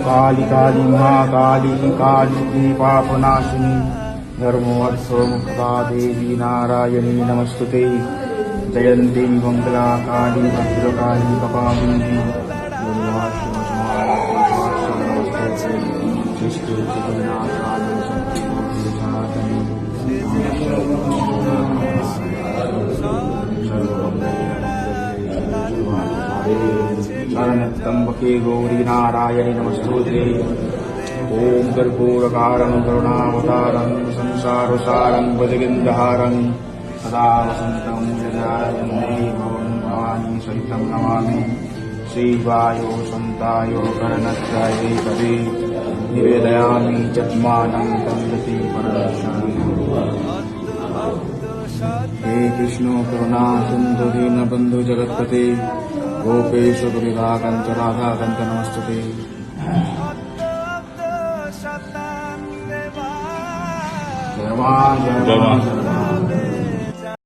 काली काली महाकाली काली पापनाशिनी धर्मोऽर्थमुक्ता देवी नारायणी नमस्तुते जयन्ती मंगला काली भद्रकाली कपालिनी शरणत्र्यम्बके गौरी नारायणी नमस्तुते ओम कर्पूरकारं करुणावतारं संसारसारं भुजगेन्द्रहारं सदा वसन्तं हृदयारण्ये भवं भवानी सहितं नमामि श्रीवायो सन्तायो कर्णत्राये पदे निवेदयामि जन्मानं तन्दति हे कृष्णो करुणा सिन्धु दीनबन्धु जगत्पते गोपेश गुरुराकान्त राधाकान्त नमस्तुते जय मां